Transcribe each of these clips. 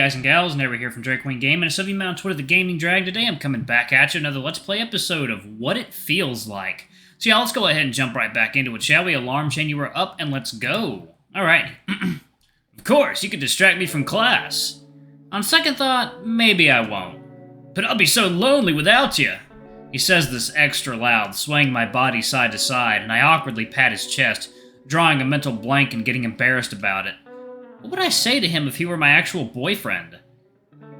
guys and gals, Never here from Drake Wing Gaming, and some of you on Twitter, the Gaming Drag. Today I'm coming back at you, another Let's Play episode of What It Feels Like. So yeah, let's go ahead and jump right back into it, shall we? Alarm chain, you are up, and let's go. Alright. Of course, you can distract me from class. On second thought, maybe I won't. But I'll be so lonely without you. He says this extra loud, swaying my body side to side, and I awkwardly pat his chest, drawing a mental blank and getting embarrassed about it. What would I say to him if he were my actual boyfriend?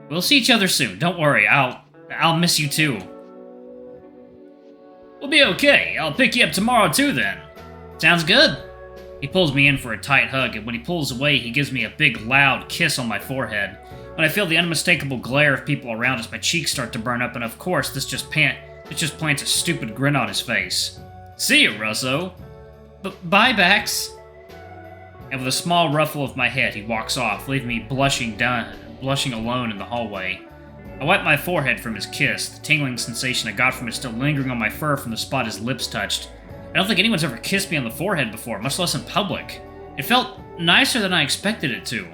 We'll see each other soon, don't worry, I'll miss you too. We'll be okay, I'll pick you up tomorrow too then. Sounds good. He pulls me in for a tight hug, and when he pulls away, he gives me a big, loud kiss on my forehead. When I feel the unmistakable glare of people around us, my cheeks start to burn up, and of course, this just plants a stupid grin on his face. See you, Russo. Bye, Bax. And with a small ruffle of my head, he walks off, leaving me blushing alone in the hallway. I wipe my forehead from his kiss. The tingling sensation I got from it still lingering on my fur from the spot his lips touched. I don't think anyone's ever kissed me on the forehead before, much less in public. It felt nicer than I expected it to.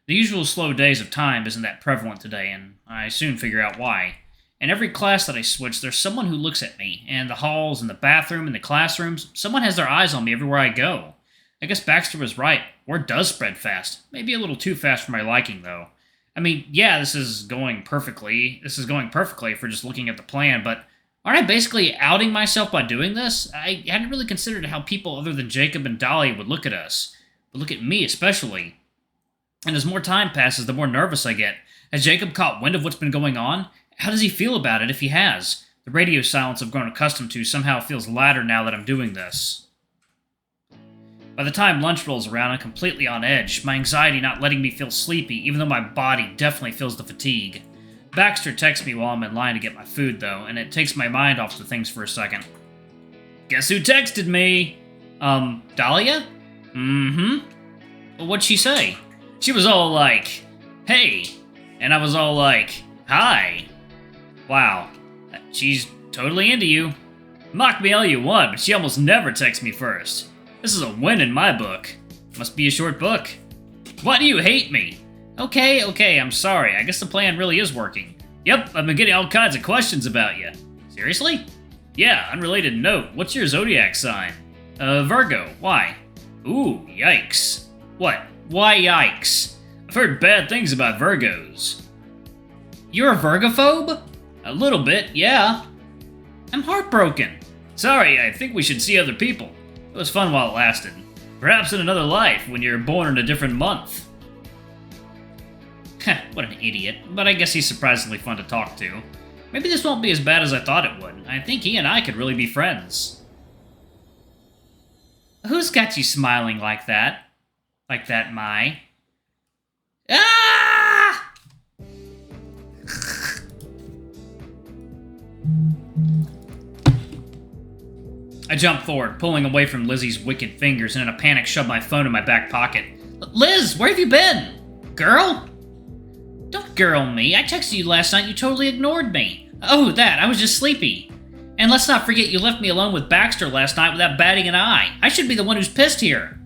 The usual slow days of time isn't that prevalent today, and I soon figure out why. In every class that I switch, there's someone who looks at me, and the halls, and the bathroom, and the classrooms, someone has their eyes on me everywhere I go. I guess Baxter was right. Word does spread fast. Maybe a little too fast for my liking, though. I mean, yeah, this is going perfectly if we're just looking at the plan, but aren't I basically outing myself by doing this? I hadn't really considered how people other than Jacob and Dahlia would look at us. But look at me, especially. And as more time passes, the more nervous I get. Has Jacob caught wind of what's been going on? How does he feel about it if he has? The radio silence I've grown accustomed to somehow feels louder now that I'm doing this. By the time lunch rolls around, I'm completely on edge, my anxiety not letting me feel sleepy, even though my body definitely feels the fatigue. Baxter texts me while I'm in line to get my food, though, and it takes my mind off the things for a second. Guess who texted me? Dahlia? Mm-hmm. Well, what'd she say? She was all like, hey, and I was all like, hi. Wow, she's totally into you. Mock me all you want, but she almost never texts me first. This is a win in my book. Must be a short book. Why do you hate me? Okay, I'm sorry. I guess the plan really is working. Yep, I've been getting all kinds of questions about you. Seriously? Yeah, unrelated note. What's your zodiac sign? Virgo. Why? Ooh, yikes. What? Why yikes? I've heard bad things about Virgos. You're a Virgophobe? A little bit, yeah. I'm heartbroken. Sorry, I think we should see other people. It was fun while it lasted. Perhaps in another life, when you're born in a different month. Heh, what an idiot. But I guess he's surprisingly fun to talk to. Maybe this won't be as bad as I thought it would. I think he and I could really be friends. Who's got you smiling like that? Like that, Mai? Ah! I jumped forward, pulling away from Lizzie's wicked fingers, and in a panic shoved my phone in my back pocket. Liz, where have you been? Girl? Don't girl me. I texted you last night, you totally ignored me. Oh, that, I was just sleepy. And let's not forget you left me alone with Baxter last night without batting an eye. I should be the one who's pissed here.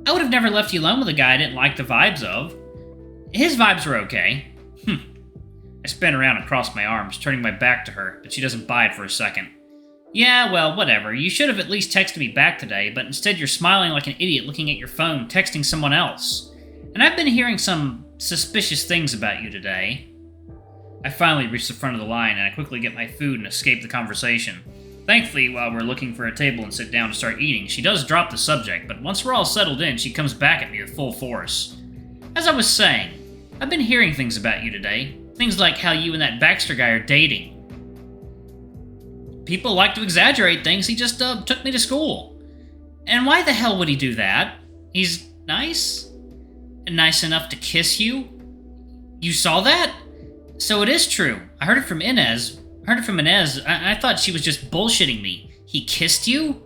I would have never left you alone with a guy I didn't like the vibes of. His vibes were okay. I spin around and cross my arms, turning my back to her, but she doesn't buy it for a second. Yeah, well, whatever. You should have at least texted me back today, but instead you're smiling like an idiot looking at your phone, texting someone else. And I've been hearing some suspicious things about you today. I finally reach the front of the line, and I quickly get my food and escape the conversation. Thankfully, while we're looking for a table and sit down to start eating, she does drop the subject, but once we're all settled in, she comes back at me with full force. As I was saying, I've been hearing things about you today. Things like how you and that Baxter guy are dating. People like to exaggerate things. He just took me to school. And why the hell would he do that? He's nice? Nice enough to kiss you? You saw that? So it is true. I heard it from Inez. I thought she was just bullshitting me. He kissed you?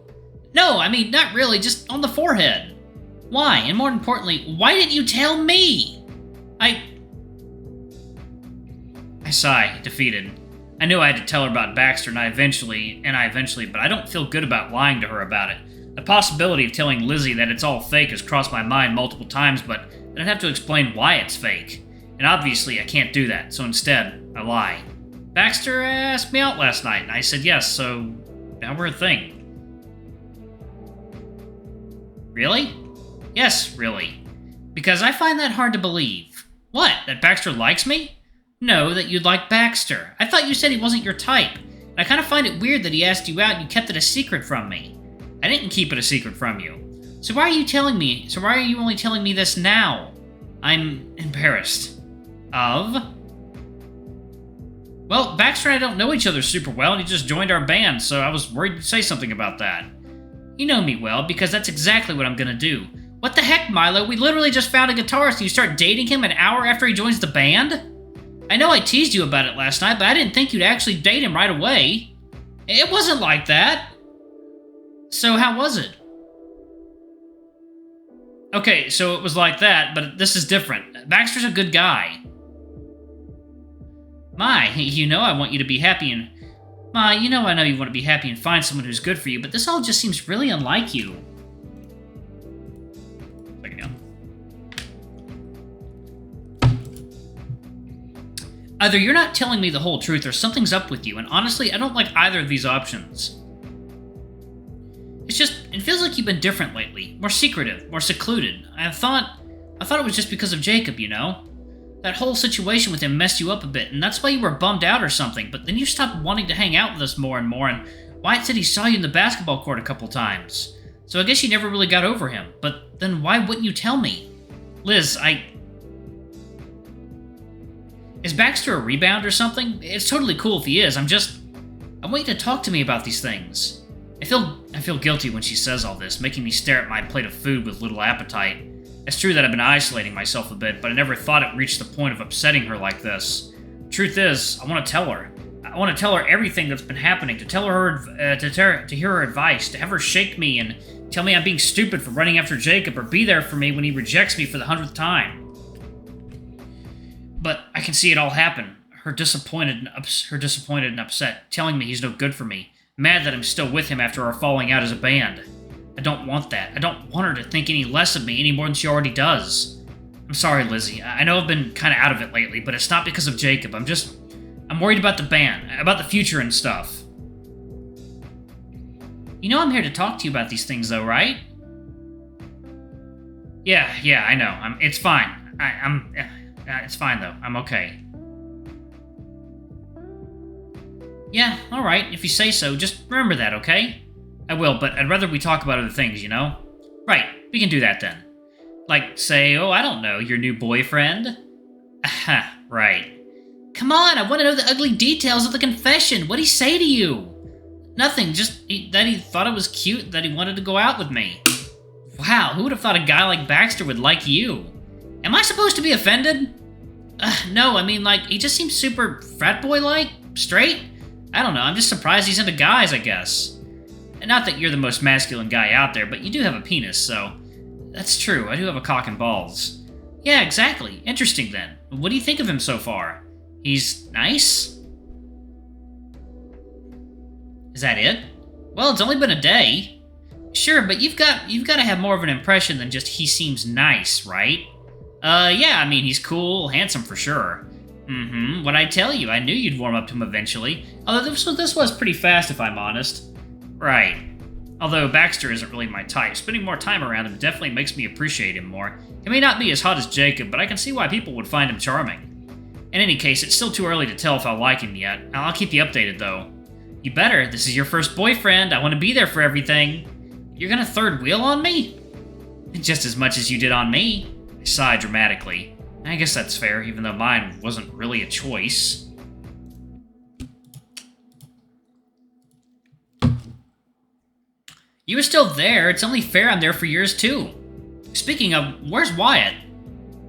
No, I mean, not really, just on the forehead. Why? And more importantly, why didn't you tell me? I sigh, defeated. I knew I had to tell her about Baxter, and I eventually, but I don't feel good about lying to her about it. The possibility of telling Lizzy that it's all fake has crossed my mind multiple times, but then I'd have to explain why it's fake. And obviously, I can't do that, so instead, I lie. Baxter asked me out last night, and I said yes, so now we're a thing. Really? Yes, really. Because I find that hard to believe. What, that Baxter likes me? No, that you'd like Baxter. I thought you said he wasn't your type. And I kind of find it weird that he asked you out and you kept it a secret from me. I didn't keep it a secret from you. So why are you telling me? So why are you only telling me this now? I'm embarrassed. Of? Well, Baxter and I don't know each other super well, and he just joined our band, so I was worried you'd say something about that. You know me well, because that's exactly what I'm gonna do. What the heck, Mylo? We literally just found a guitarist and you start dating him an hour after he joins the band? I know I teased you about it last night, but I didn't think you'd actually date him right away. It wasn't like that. So how was it? Okay, so it was like that, but this is different. Baxter's a good guy. My, you know I want you to be happy and... Ma, you know I know you want to be happy and find someone who's good for you, but this all just seems really unlike you. Either you're not telling me the whole truth or something's up with you, and honestly, I don't like either of these options. It's just, it feels like you've been different lately. More secretive, more secluded. I thought it was just because of Jacob, you know? That whole situation with him messed you up a bit, and that's why you were bummed out or something, but then you stopped wanting to hang out with us more and more, and Wyatt said he saw you in the basketball court a couple times. So I guess you never really got over him, but then why wouldn't you tell me? Liz, Is Baxter a rebound or something? It's totally cool if he is, I want you to talk to me about these things. I feel guilty when she says all this, making me stare at my plate of food with little appetite. It's true that I've been isolating myself a bit, but I never thought it reached the point of upsetting her like this. Truth is, I want to tell her. I want to tell her everything that's been happening, to tell her, to hear her advice, to have her shake me and tell me I'm being stupid for running after Jacob, or be there for me when he rejects me for the 100th time. But I can see it all happen. Her disappointed and upset, telling me he's no good for me, mad that I'm still with him after our falling out as a band. I don't want that. I don't want her to think any less of me any more than she already does. I'm sorry, Lizzy. I know I've been kind of out of it lately, but it's not because of Jacob. I'm worried about the band, about the future and stuff. You know I'm here to talk to you about these things, though, right? Yeah, I know. It's fine. It's fine, though. I'm okay. Yeah, alright, if you say so. Just remember that, okay? I will, but I'd rather we talk about other things, you know? Right, we can do that then. Like, say, I don't know, your new boyfriend? Aha, right. Come on, I want to know the ugly details of the confession. What'd he say to you? Nothing, just that he thought it was cute, that he wanted to go out with me. Wow, who would have thought a guy like Baxter would like you? Am I supposed to be offended? No, I mean, like, he just seems super frat boy-like? Straight? I don't know, I'm just surprised he's into guys, I guess. And not that you're the most masculine guy out there, but you do have a penis, so... That's true, I do have a cock and balls. Yeah, exactly. Interesting, then. What do you think of him so far? He's nice? Is that it? Well, it's only been a day. Sure, but you've got to have more of an impression than just he seems nice, right? Yeah, I mean, he's cool, handsome for sure. What'd I tell you? I knew you'd warm up to him eventually. Although this was pretty fast, if I'm honest. Right. Although Baxter isn't really my type, spending more time around him definitely makes me appreciate him more. He may not be as hot as Jacob, but I can see why people would find him charming. In any case, it's still too early to tell if I like him yet. I'll keep you updated, though. You better. This is your first boyfriend. I want to be there for everything. You're gonna third wheel on me? Just as much as you did on me. I sighed dramatically. I guess that's fair, even though mine wasn't really a choice. You were still there. It's only fair I'm there for yours, too. Speaking of, where's Wyatt?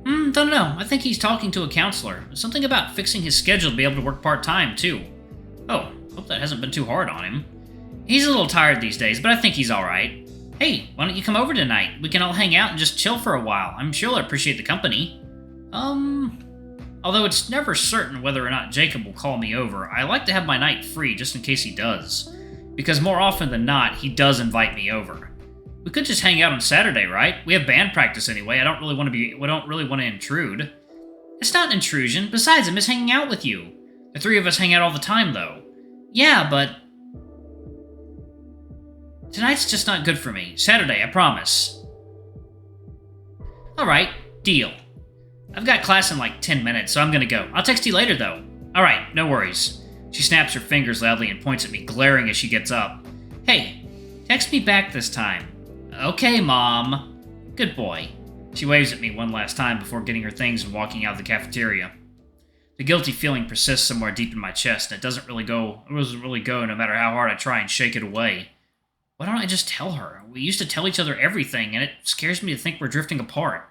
Don't know. I think he's talking to a counselor. Something about fixing his schedule to be able to work part-time, too. Oh, hope that hasn't been too hard on him. He's a little tired these days, but I think he's alright. Hey, why don't you come over tonight? We can all hang out and just chill for a while. I'm sure he'll appreciate the company. Although it's never certain whether or not Jacob will call me over, I like to have my night free just in case he does. Because more often than not, he does invite me over. We could just hang out on Saturday, right? We have band practice anyway. We don't really want to intrude. It's not an intrusion. Besides, I miss hanging out with you. The three of us hang out all the time, though. Yeah, but... tonight's just not good for me. Saturday, I promise. Alright, deal. I've got class in like 10 minutes, so I'm gonna go. I'll text you later, though. Alright, no worries. She snaps her fingers loudly and points at me, glaring as she gets up. Hey, text me back this time. Okay, Mom. Good boy. She waves at me one last time before getting her things and walking out of the cafeteria. The guilty feeling persists somewhere deep in my chest, and it doesn't really go no matter how hard I try and shake it away. Why don't I just tell her? We used to tell each other everything, and it scares me to think we're drifting apart.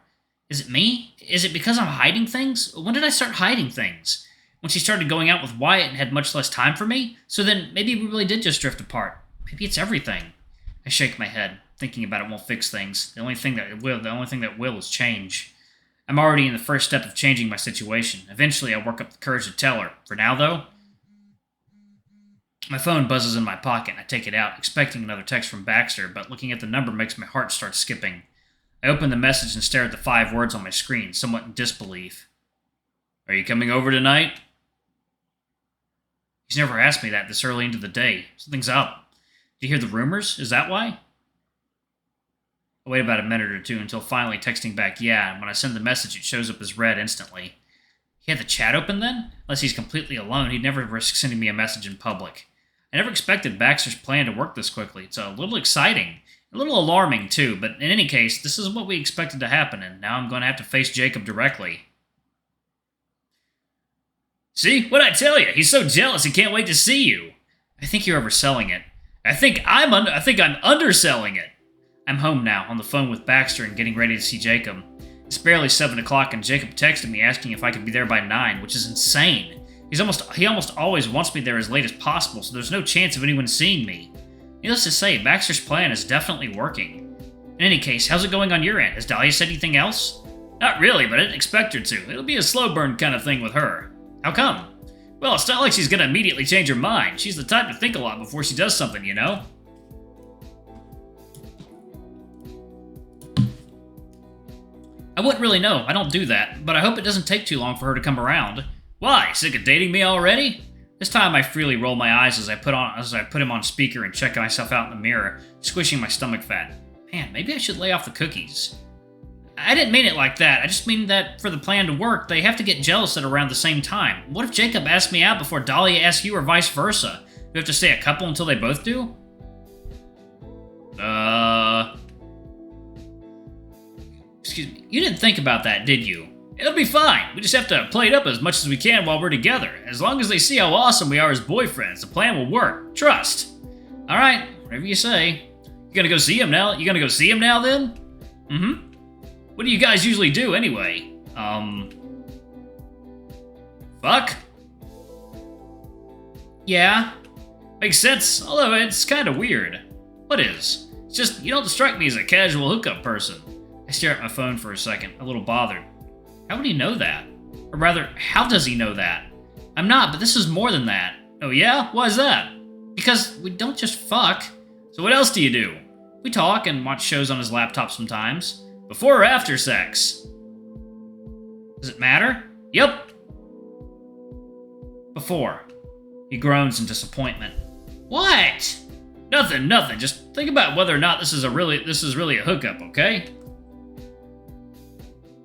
Is it me? Is it because I'm hiding things? When did I start hiding things? When she started going out with Wyatt and had much less time for me? So then, maybe we really did just drift apart. Maybe it's everything. I shake my head. Thinking about it won't fix things. The only thing that will is change. I'm already in the first step of changing my situation. Eventually, I'll work up the courage to tell her. For now, though, my phone buzzes in my pocket, and I take it out, expecting another text from Baxter, but looking at the number makes my heart start skipping. I open the message and stare at the 5 words on my screen, somewhat in disbelief. Are you coming over tonight? He's never asked me that this early into the day. Something's up. Did you hear the rumors? Is that why? I wait about a minute or two until finally texting back yeah, and when I send the message it shows up as read instantly. He had the chat open then? Unless he's completely alone, he'd never risk sending me a message in public. I never expected Baxter's plan to work this quickly. It's a little exciting. A little alarming, too, but in any case, this is what we expected to happen, and now I'm going to have to face Jacob directly. See? What'd I tell you? He's so jealous he can't wait to see you. I think you're overselling it. I think I'm underselling it. I'm home now, on the phone with Baxter and getting ready to see Jacob. It's barely 7 o'clock and Jacob texted me asking if I could be there by 9, which is insane. He almost always wants me there as late as possible, so there's no chance of anyone seeing me. Needless to say, Baxter's plan is definitely working. In any case, how's it going on your end? Has Dahlia said anything else? Not really, but I didn't expect her to. It'll be a slow burn kind of thing with her. How come? Well, it's not like she's gonna immediately change her mind. She's the type to think a lot before she does something, you know? I wouldn't really know. I don't do that, but I hope it doesn't take too long for her to come around. Why? Sick of dating me already? This time I freely roll my eyes as I put him on speaker and check myself out in the mirror, squishing my stomach fat. Man, maybe I should lay off the cookies. I didn't mean it like that. I just mean that for the plan to work, they have to get jealous at around the same time. What if Jacob asks me out before Dahlia asks you or vice versa? Do we have to stay a couple until they both do? Excuse me. You didn't think about that, did you? It'll be fine. We just have to play it up as much as we can while we're together. As long as they see how awesome we are as boyfriends, the plan will work. Trust. Alright, whatever you say. You gonna go see him now? You gonna go see him now, then? Mm-hmm. What do you guys usually do, anyway? Fuck? Yeah. Makes sense, although it's kinda weird. What is? It's just, you don't strike me as a casual hookup person. I stare at my phone for a second, a little bothered. How would he know that? Or rather, how does he know that? I'm not, but this is more than that. Oh yeah? Why is that? Because we don't just fuck. So what else do you do? We talk and watch shows on his laptop sometimes. Before or after sex? Does it matter? Yep. Before. He groans in disappointment. What? Nothing. Just think about whether or not this is really a hookup, okay?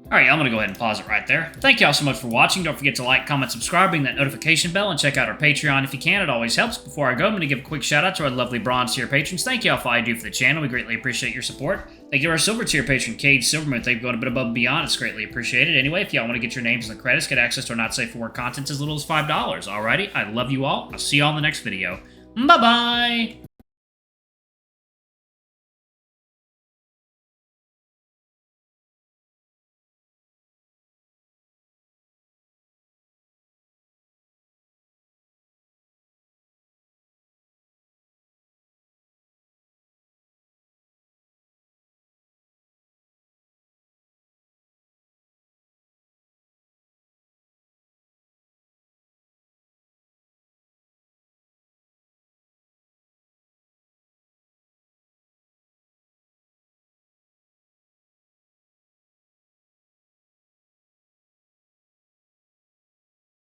Alright, I'm gonna go ahead and pause it right there. Thank y'all so much for watching. Don't forget to like, comment, subscribe, ring that notification bell, and check out our Patreon if you can. It always helps. Before I go, I'm gonna give a quick shout out to our lovely bronze tier patrons. Thank y'all for all you do for the channel. We greatly appreciate your support. Thank you to our silver tier patron, Cade Silverman. Thank you for going a bit above and beyond. It's greatly appreciated. Anyway, if y'all want to get your names in the credits, get access to our not safe for work content as little as $5. Alrighty, I love you all. I'll see y'all in the next video. Bye-bye!